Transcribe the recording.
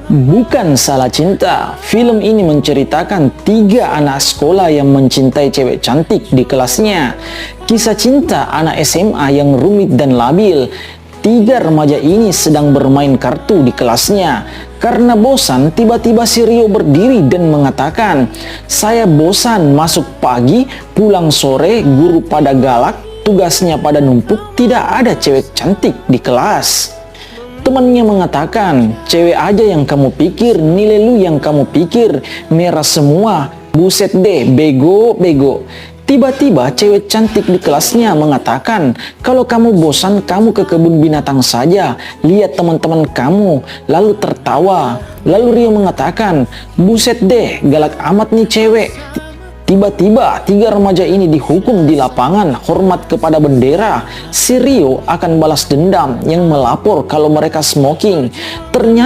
Bukan Salah Cinta. Film ini menceritakan 3 anak sekolah yang mencintai cewek cantik di kelasnya. Kisah cinta anak SMA yang rumit dan labil. 3 remaja ini sedang bermain kartu di kelasnya. Karena bosan, tiba-tiba si Rio berdiri dan mengatakan, "Saya bosan masuk pagi, pulang sore, guru pada galak, tugasnya pada numpuk, tidak ada cewek cantik di kelas." Temannya mengatakan, "Cewek aja yang kamu pikir, nilai lu yang kamu pikir, merah semua, buset deh, bego." Tiba-tiba cewek cantik di kelasnya mengatakan, "Kalau kamu bosan, kamu ke kebun binatang saja, lihat teman-teman kamu," lalu tertawa. Lalu Rio mengatakan, "Buset deh, galak amat nih cewek." Tiba-tiba 3 remaja ini dihukum di lapangan hormat kepada bendera. Si Rio akan balas dendam yang melapor kalau mereka smoking. Ternyata